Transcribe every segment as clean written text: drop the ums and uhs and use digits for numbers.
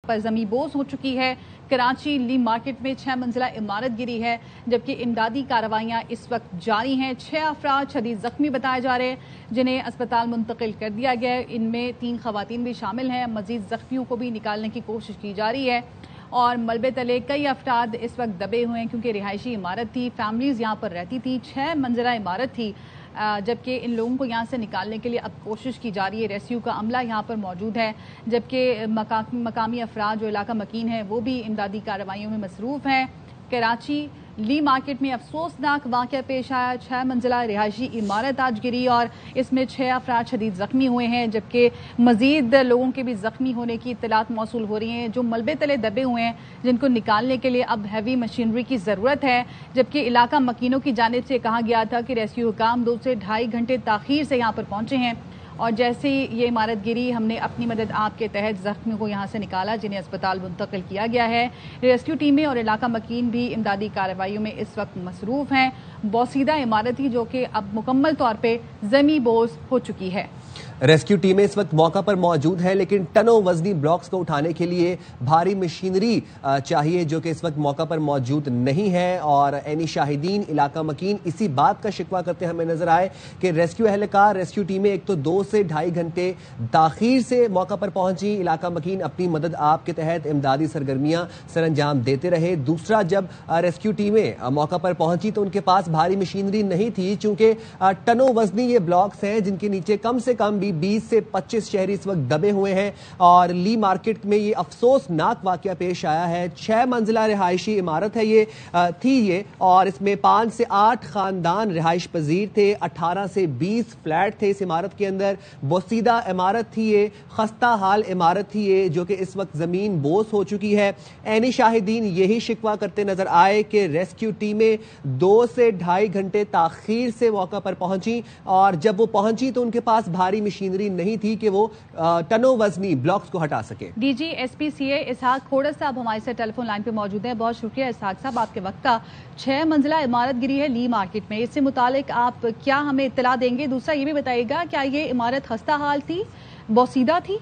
پر زمین بوس ہو چکی ہے۔ کراچی لی مارکیٹ میں 6 منزلہ عمارت گری ہے، جبکہ امدادی کارروائیاں اس وقت جاری ہیں۔ 6 افراد شدید زخمی بتائے جا رہے ہیں جنہیں اسپتال منتقل کر دیا گیا ہے۔ ان میں 3 خواتین بھی شامل ہیں۔ مزید زخمیوں کو بھی نکالنے کی کوشش کی جا رہی ہے اور ملبے تلے کئی افراد اس وقت دبے ہوئے ہیں کیونکہ رہائشی عمارت تھی، فیملیز یہاں پر رہتی تھی، 6 منزلہ عمارت تھی، جبکہ ان لوگوں کو یہاں سے نکالنے کے لیے اب کوشش کی جا رہی ہے۔ ریسکیو کا عملہ یہاں پر موجود ہے، جبکہ مقامی افراد جو علاقہ مکین ہیں وہ بھی امدادی کارروائیوں میں مصروف ہیں۔ کراچی لی مارکیٹ میں افسوسناک واقعہ پیش آیا، 6 منزلہ رہائشی عمارت آج گری اور اس میں 6 افراد شدید زخمی ہوئے ہیں، جبکہ مزید لوگوں کے بھی زخمی ہونے کی اطلاعات موصول ہو رہی ہیں جو ملبے تلے دبے ہوئے ہیں، جن کو نکالنے کے لیے اب ہیوی مشینری کی ضرورت ہے، جبکہ علاقہ مکینوں کی جانب سے کہا گیا تھا کہ ریسکیو حکام 2 سے 2.5 گھنٹے تاخیر سے یہاں پر پہنچے ہیں اور جیسے ہی یہ عمارت گری ہم نے اپنی مدد آپ کے تحت زخمیوں کو یہاں سے نکالا جنہیں اسپتال منتقل کیا گیا ہے۔ ریسکیو ٹیمیں اور علاقہ مکین بھی امدادی کارروائیوں میں اس وقت مصروف ہیں۔ بوسیدہ عمارت تھی جو کہ اب مکمل طور پہ زمین بوس ہو چکی ہے۔ ریسکیو ٹیمیں اس وقت موقع پر موجود ہیں، لیکن ٹنوں وزنی بلاکس کو اٹھانے کے لیے بھاری مشینری چاہیے جو کہ اس وقت موقع پر موجود نہیں ہے، اور عینی شاہدین علاقہ مکین اسی بات کا شکوہ کرتے ہمیں نظر آئے کہ ریسکیو اہلکار، ریسکیو ٹیمیں ایک تو 2 سے 2.5 گھنٹے تاخیر سے موقع پر پہنچی، علاقہ مکین اپنی مدد آپ کے تحت امدادی سرگرمیاں سر انجام دیتے رہے۔ دوسرا، جب ریسکیو ٹیمیں موقع پر پہنچی تو ان کے پاس بھاری مشینری نہیں تھی، چونکہ ٹنوں وزنی یہ بلاکس ہیں جن کے نیچے کم سے کم بھی 20 سے 25 شہری اس وقت دبے ہوئے ہیں، اور لی مارکیٹ میں یہ افسوسناک واقعہ پیش آیا ہے۔ 6 منزلہ رہائشی عمارت ہے یہ اور اس میں 5 سے 8 خاندان رہائش پذیر تھے، 18 سے 20 فلیٹ تھے اس عمارت کے اندر۔ بوسیدہ عمارت تھی یہ، خستہ حال عمارت تھی یہ جو کہ اس وقت زمین بوس ہو چکی ہے۔ عینی شاہدین یہی شکوہ کرتے نظر آئے کہ ریسکیو ٹیمیں 2 سے 2.5 گھنٹے تاخیر سے موقع پر پہنچی، اور جب وہ پہنچی تو ان کے پاس بھاری مشینری نہیں تھی کہ وہ ٹنوں وزنی بلاکس کو ہٹا سکے۔ ڈی جی ایس پی سی اے اسحاق کھوڑا صاحب ہمارے سے ٹیلی فون لائن پہ موجود ہیں۔ بہت شکریہ اسحاق صاحب آپ کے وقت کا۔ 6 منزلہ عمارت گری ہے لی مارکیٹ میں، اس سے متعلق آپ کیا ہمیں اطلاع دیں گے؟ دوسرا یہ بھی بتائیے گا کیا یہ عمارت خستہ حال تھی، بوسیدہ تھی؟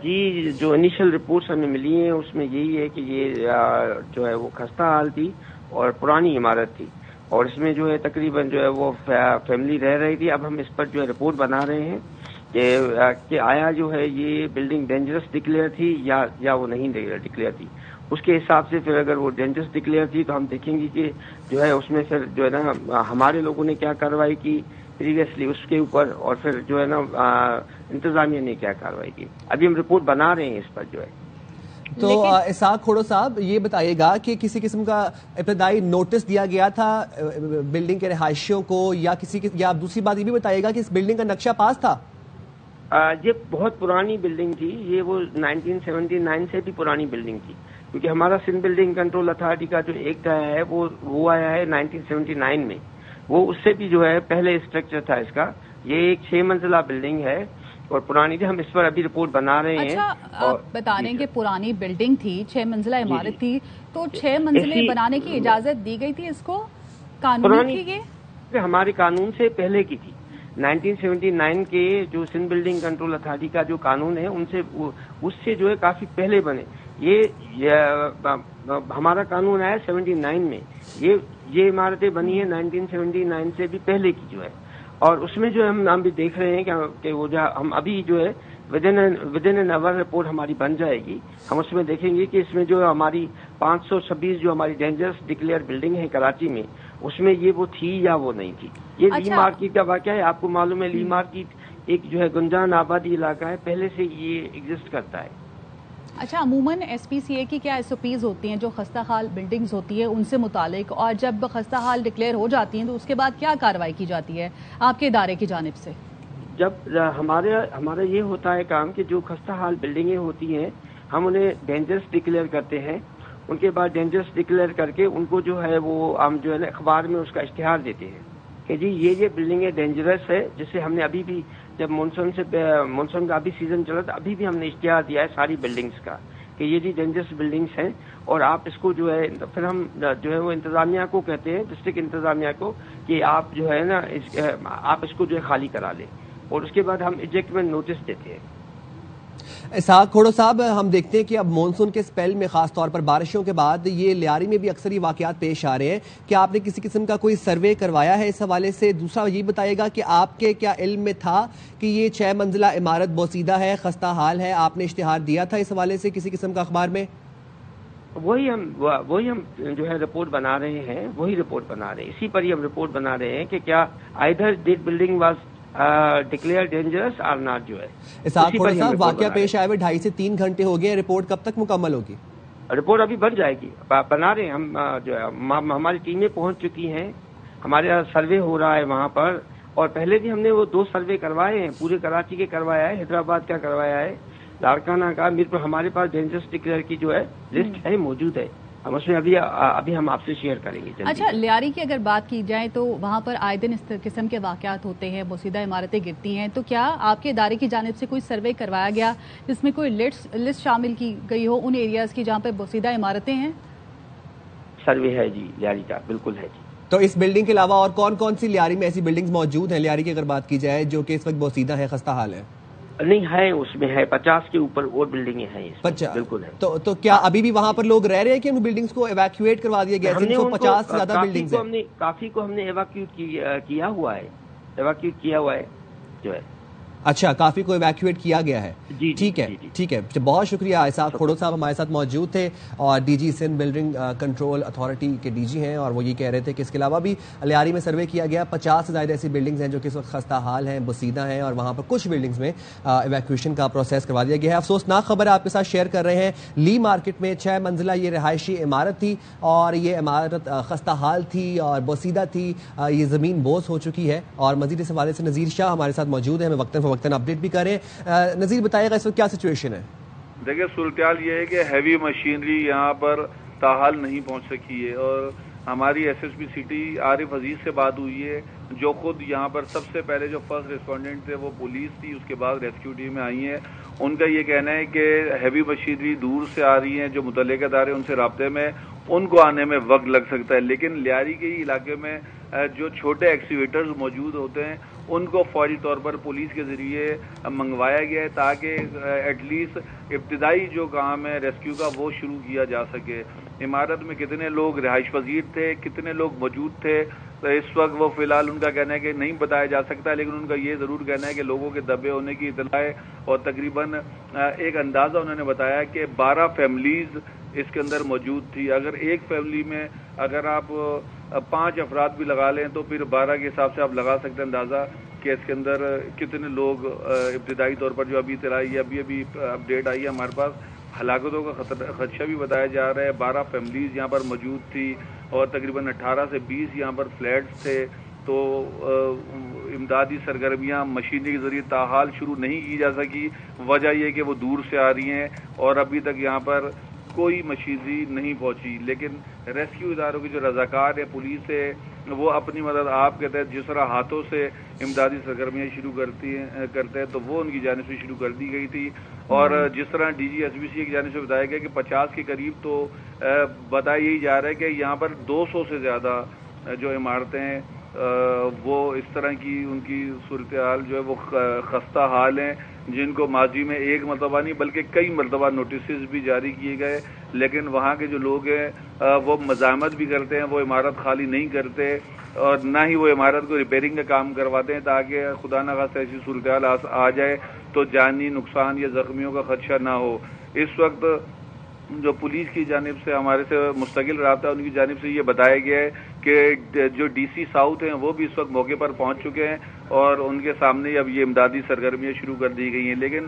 جی، جو انیشل رپورٹس ہمیں ملی ہیں اس میں یہی ہے کہ یہ جو ہے وہ خستہ حال تھی اور پرانی عمارت تھی، اور اس میں جو ہے تقریباً جو ہے وہ فیملی رہ رہی تھی۔ اب ہم اس پر جو ہے رپورٹ بنا رہے ہیں کہ آیا جو ہے یہ بلڈنگ ڈینجرس ڈکلیئر تھی یا وہ نہیں ڈکلیئر تھی۔ اس کے حساب سے پھر اگر وہ ڈینجرس ڈکلیئر تھی تو ہم دیکھیں گے کہ جو ہے اس میں پھر جو ہے نا ہمارے لوگوں نے کیا کارروائی کی پریویسلی اس کے اوپر، اور پھر جو ہے نا انتظامیہ نے کیا کارروائی کی۔ ابھی ہم رپورٹ بنا رہے ہیں اس پر جو ہے۔ تو اسحاق کھوڑا صاحب یہ بتائیے گا کہ کسی قسم کا ابتدائی نوٹس دیا گیا تھا بلڈنگ کے رہائشیوں کو، یا دوسری بات یہ بھی بتائیے گا کہ اس بلڈنگ کا نقشہ پاس تھا؟ یہ بہت پرانی بلڈنگ تھی، یہ وہ 1979 سے بھی پرانی بلڈنگ تھی، کیونکہ ہمارا سندھ بلڈنگ کنٹرول اتھارٹی کا جو ایکٹ آیا ہے وہ آیا ہے 1979 میں، وہ اس سے بھی جو ہے پہلے اسٹرکچر تھا اس کا۔ یہ ایک 6 منزلہ بلڈنگ ہے اور پرانی تھی، ہم اس پر ابھی رپورٹ بنا رہے ہیں۔ اچھا، آپ بتا رہے ہیں کہ پرانی بلڈنگ تھی، 6 منزلہ عمارت تھی، تو 6 منزلیں بنانے کی اجازت دی گئی تھی اس کو قانونی کی؟ یہ ہمارے قانون سے پہلے کی تھی، 1979 کے جو سندھ بلڈنگ کنٹرول اتھارٹی کا جو قانون ہے اس سے جو ہے کافی پہلے بنے۔ یہ ہمارا قانون آیا 79 میں، یہ عمارتیں بنی ہیں 1979 سے بھی پہلے کی جو ہے، اور اس میں جو ہم بھی دیکھ رہے ہیں کہ وہ جو ہم ابھی جو ہے ودن این آور رپورٹ ہماری بن جائے گی، ہم اس میں دیکھیں گے کہ اس میں جو ہماری 526 جو ہماری ڈینجرس ڈکلیئر بلڈنگ ہے کراچی میں، اس میں یہ وہ تھی یا وہ نہیں تھی۔ یہ لی مارکیٹ کا واقعہ ہے، آپ کو معلوم ہے لی مارکیٹ ایک جو ہے گنجان آبادی علاقہ ہے، پہلے سے یہ ایگزسٹ کرتا ہے۔ اچھا، عموماً ایس پی سی اے کی کیا ایس او پیز ہوتی ہیں جو خستہ حال بلڈنگز ہوتی ہے ان سے متعلق، اور جب خستہ حال ڈکلیئر ہو جاتی ہیں تو اس کے بعد کیا کارروائی کی جاتی ہے آپ کے ادارے کی جانب سے؟ جب ہمارا یہ ہوتا ہے کام کہ جو خستہ حال بلڈنگیں ہوتی ہیں ہم انہیں ڈینجرس ڈکلیئر کرتے ہیں، ان کے بعد ڈینجرس ڈکلیئر کر کے ان کو جو ہے وہ ہم جو ہے نا اخبار میں اس کا اشتہار دیتے ہیں کہ جی یہ بلڈنگیں ڈینجرس ہے، جس سے ہم نے ابھی بھی جب مونسون کا ابھی سیزن چلا تھا ابھی بھی ہم نے اشتہار دیا ہے ساری بلڈنگز کا کہ یہ جی ڈینجرس بلڈنگز ہیں، اور آپ اس کو جو ہے پھر ہم جو ہے وہ انتظامیہ کو کہتے ہیں، ڈسٹرکٹ انتظامیہ کو، کہ آپ جو ہے نا آپ اس کو جو ہے خالی کرا لیں، اور اس کے بعد ہم ایجیکٹمنٹ نوٹس دیتے ہیں۔ اسحاق کھوڑو صاحب، ہم دیکھتے ہیں کہ اب مونسون کے اسپیل میں خاص طور پر بارشوں کے بعد یہ لیاری میں بھی اکثر یہ واقعات پیش آ رہے ہیں. کیا آپ نے کسی قسم کا کوئی سروے کروایا ہے اس حوالے سے؟ دوسرا یہ بتائے گا کہ آپ کے کیا علم میں تھا کہ یہ 6 منزلہ عمارت بوسیدہ ہے، خستہ حال ہے؟ آپ نے اشتہار دیا تھا اس حوالے سے کسی قسم کا اخبار میں؟ وہی ہم جو ہے رپورٹ بنا رہے ہیں، اسی پر ہی ہم رپورٹ بنا رہے ہیں کہ کیا either that building was declare dangerous اور ناٹ جو ہے. اسحاق کھوڑو صاحب، واقعہ پیش آئے ہوئے 2.5 سے 3 گھنٹے ہو گئے، رپورٹ کب تک مکمل ہوگی؟ رپورٹ ابھی بن جائے گی، بنا رہے ہیں ہم. جو ہے ہماری ٹیمیں پہنچ چکی ہیں، ہمارے یہاں سروے ہو رہا ہے وہاں پر، اور پہلے بھی ہم نے وہ 2 سروے کروائے ہیں، پورے کراچی کے کروایا ہے، حیدرآباد کا کروایا ہے، لاڑکانہ کا. ہمارے پاس ڈینجرس ڈکلیئر کی جو ہے لسٹ ہے، موجود ہے. ہم اس میں ابھی ہم آپ سے شیئر کریں گے. اچھا، لیاری کی اگر بات کی جائے تو وہاں پر آئے دن اس قسم کے واقعات ہوتے ہیں، بوسیدہ عمارتیں گرتی ہیں، تو کیا آپ کے ادارے کی جانب سے کوئی سروے کروایا گیا جس میں کوئی لسٹ شامل کی گئی ہو ان ایریاز کی جہاں پہ بوسیدہ عمارتیں ہیں؟ سروے ہے جی، لیاری کا بالکل ہے جی. تو اس بلڈنگ کے علاوہ اور کون کون سی لیاری میں ایسی بلڈنگز موجود ہیں، لیاری کی اگر بات کی جائے، جو کہ اس وقت بوسیدہ ہے، خستہ حال ہے؟ نہیں ہے، اس میں ہے 50 کے اوپر اور بلڈنگیں ہیں. 50 بالکل ہے. تو کیا ابھی بھی وہاں پر لوگ رہ رہے ہیں کہ ان بلڈنگز کو ایویکویٹ کروا دیا گیا؟ 50 سے زیادہ بلڈنگز ہیں. کافی کو ہم نے ایویکویٹ کیا ہوا ہے جو ہے. اچھا، کافی کو ایویکویٹ کیا گیا ہے. جی ٹھیک ہے. بہت شکریہ. اسحاق کھوڑو صاحب ہمارے ساتھ موجود تھے، اور D G Sindh Building Control Authority کے ڈی جی ہیں، اور وہ یہ کہہ رہے تھے کہ اس کے علاوہ بھی لیاری میں سروے کیا گیا. 50 سے زائد ایسی بلڈنگز ہیں جو کہ اس وقت خستہ حال ہیں، بوسیدہ ہیں، اور وہاں پر کچھ بلڈنگز میں ایویکویشن کا پروسیس کروا دیا گیا ہے. افسوسناک خبر آپ کے ساتھ شیئر کر رہے ہیں. لی مارکیٹ میں 6 منزلہ یہ رہائشی عمارت تھی، اور یہ عمارت خستہ حال تھی اور بوسیدہ تھی. یہ زمین بوس ہو چکی ہے. اور مزید اس حوالے سے نذیر شاہ ہمارے ساتھ موجود ہیں، ہمیں وقتاً فوقتاً اپڈیٹ بھی کریں. نذیر بتائے گا اس وقت کیا سچویشن ہے؟ دیکھیں، صورتحال یہ ہے کہ ہیوی مشینری یہاں پر تاحال نہیں پہنچ سکی ہے، اور ہماری ایس ایس پی سٹی عارف عزیز سے بات ہوئی ہے، جو خود یہاں پر سب سے پہلے جو فرسٹ ریسپونڈنٹ تھے وہ پولیس تھی، اس کے بعد ریسکیو ٹیم میں آئی ہیں. ان کا یہ کہنا ہے کہ ہیوی مشینری دور سے آ رہی ہیں، جو متعلقہ ادارے ان سے رابطے میں، ان کو آنے میں وقت لگ سکتا ہے. لیکن لیاری کے علاقے میں جو چھوٹے ایکسکیویٹرز موجود ہوتے ہیں ان کو فوری طور پر پولیس کے ذریعے منگوایا گیا ہے، تاکہ ایٹ لیسٹ ابتدائی جو کام ہے ریسکیو کا وہ شروع کیا جا سکے. عمارت میں کتنے لوگ رہائش پذیر تھے، کتنے لوگ موجود تھے، تو اس وقت وہ فی الحال ان کا کہنا ہے کہ نہیں بتایا جا سکتا، لیکن ان کا یہ ضرور کہنا ہے کہ لوگوں کے دبے ہونے کی اطلاع ہے، اور تقریباً ایک اندازہ انہوں نے بتایا کہ 12 فیملیز اس کے اندر موجود تھی. اگر ایک فیملی میں اگر آپ 5 افراد بھی لگا لیں تو پھر 12 کے حساب سے آپ لگا سکتے ہیں اندازہ کہ اس کے اندر کتنے لوگ ابتدائی طور پر جو ابھی اطلاع آئی ہے، ابھی اپڈیٹ آئی ہے ہمارے پاس، ہلاکتوں کا خدشہ بھی بتایا جا رہا ہے. 12 فیملیز یہاں پر موجود تھی، اور تقریباً 18 سے 20 یہاں پر فلیٹس تھے. تو امدادی سرگرمیاں مشینری کے ذریعے تاحال شروع نہیں کی جا سکی. وجہ یہ کہ وہ دور سے آ رہی ہیں، اور ابھی تک یہاں پر کوئی مشینری نہیں پہنچی. لیکن ریسکیو اداروں کی جو رضاکار ہے، پولیس ہے، وہ اپنی مدد آپ کے تحت جس طرح ہاتھوں سے امدادی سرگرمیاں شروع کرتے ہیں تو وہ ان کی جانب سے شروع کر دی گئی تھی. اور جس طرح D G S B C کی جانب سے بتایا گیا کہ 50 کے قریب، تو بتایا یہی جا رہا ہے کہ یہاں پر 200 سے زیادہ جو عمارتیں ہیں وہ اس طرح کی ان کی صورتحال جو ہے وہ خستہ حال ہیں، جن کو ماضی میں ایک مرتبہ نہیں بلکہ کئی مرتبہ نوٹسز بھی جاری کیے گئے. لیکن وہاں کے جو لوگ ہیں وہ مزاحمت بھی کرتے ہیں، وہ عمارت خالی نہیں کرتے، اور نہ ہی وہ عمارت کو ریپیئرنگ کا کام کرواتے ہیں، تاکہ خدا نخواستہ ایسی صورتحال آ جائے تو جانی نقصان یا زخمیوں کا خدشہ نہ ہو. اس وقت جو پولیس کی جانب سے ہمارے سے مستقل رابطہ ان کی جانب سے یہ بتایا گیا ہے کہ جو ڈی سی ساؤتھ ہیں وہ بھی اس وقت موقع پر پہنچ چکے ہیں، اور ان کے سامنے اب یہ امدادی سرگرمیاں شروع کر دی گئی ہیں. لیکن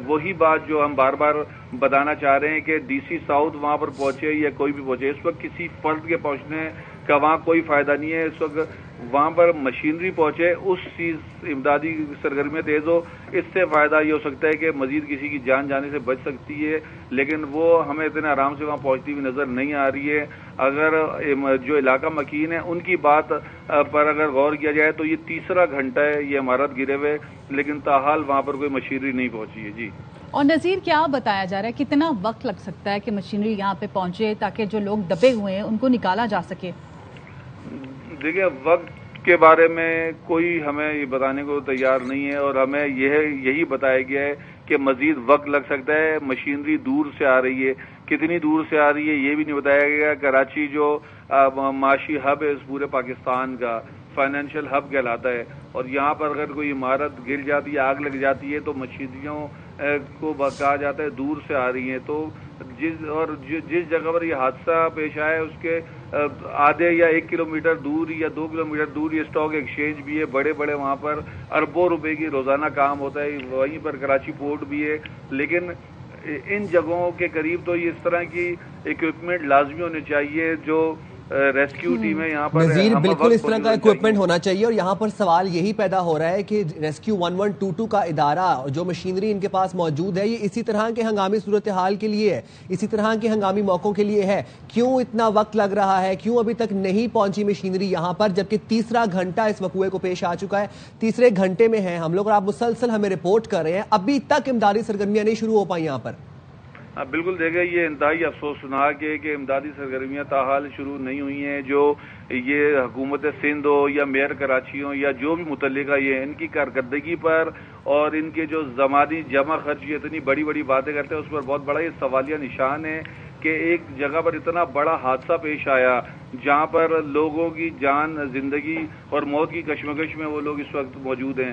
وہی بات جو ہم بار بار بتانا چاہ رہے ہیں کہ ڈی سی ساؤتھ وہاں پر پہنچے یا کوئی بھی پہنچے، اس وقت کسی فرد کے پہنچنے کا وہاں کوئی فائدہ نہیں ہے. اس وقت وہاں پر مشینری پہنچے، اس چیز امدادی سرگرمیاں تیز ہو، اس سے فائدہ یہ ہو سکتا ہے کہ مزید کسی کی جان جانے سے بچ سکتی ہے. لیکن وہ ہمیں اتنے آرام سے وہاں پہنچتی ہوئی نظر نہیں آ رہی ہے. اگر جو علاقہ مکین ہے ان کی بات پر اگر غور کیا جائے تو یہ 3را گھنٹہ ہے یہ عمارت گرے ہوئے، لیکن تاحال وہاں پر کوئی مشینری نہیں پہنچی ہے. جی، اور نذیر، کیا بتایا جا رہا ہے کتنا وقت لگ سکتا ہے کہ مشینری یہاں پہ پہنچے تاکہ جو لوگ دبے ہوئے ہیں ان کو نکالا جا سکے؟ دیکھیں، وقت کے بارے میں کوئی ہمیں یہ بتانے کو تیار نہیں ہے، اور ہمیں یہی بتایا گیا ہے کہ مزید وقت لگ سکتا ہے. مشینری دور سے آ رہی ہے, کتنی دور سے آ رہی ہے یہ بھی نہیں بتایا گیا. کراچی جو معاشی ہب ہے اس پورے پاکستان کا, فائنینشیل ہب کہلاتا ہے, اور یہاں پر اگر کوئی عمارت گر جاتی ہے, آگ لگ جاتی ہے, تو مشینریوں کو کہا جاتا ہے دور سے آ رہی ہیں. تو جس جگہ پر یہ حادثہ پیش آیا ہے اس کے آدھے یا 1 کلومیٹر دور یا 2 کلومیٹر دور یہ اسٹاک ایکسچینج بھی ہے. بڑے بڑے وہاں پر اربوں روپے کی روزانہ کام ہوتا ہے. وہیں پر کراچی پورٹ بھی ہے, لیکن ان جگہوں کے قریب تو یہ اس طرح کی اکوپمنٹ لازمی ہونے چاہیے جو ریسکیو ٹیمیں یہاں پر نذیر بالکل اس طرح کا اکوپمنٹ ہونا چاہیے. اور یہاں پر سوال یہی پیدا ہو رہا ہے کہ ریسکیو 1122 کا ادارہ جو مشینری ان کے پاس موجود ہے یہ اسی طرح کے ہنگامی صورتحال کے لیے ہے, اسی طرح کے ہنگامی موقعوں کے لیے ہے. کیوں اتنا وقت لگ رہا ہے, کیوں ابھی تک نہیں پہنچی مشینری یہاں پر, جبکہ تیسرا گھنٹہ اس وقوعے کو پیش آ چکا ہے, تیسرے گھنٹے میں ہیں ہم لوگ اور آپ مسلسل ہمیں رپورٹ کر رہے ہیں, ابھی تک امدادی سرگرمیاں نہیں شروع ہو پائیں یہاں پر. بالکل دیکھیں, یہ انتہائی افسوسناک ہے کہ امدادی سرگرمیاں تاحال شروع نہیں ہوئی ہیں. جو یہ حکومت سندھ ہو یا میئر کراچی ہو یا جو بھی متعلقہ یہ ان کی کارکردگی پر اور ان کے جو زمانی جمع خرچ یہ اتنی بڑی بڑی باتیں کرتے ہیں اس پر بہت بڑا یہ سوالیہ نشان ہے کہ ایک جگہ پر اتنا بڑا حادثہ پیش آیا جہاں پر لوگوں کی جان, زندگی اور موت کی کشمکش میں وہ لوگ اس وقت موجود ہیں.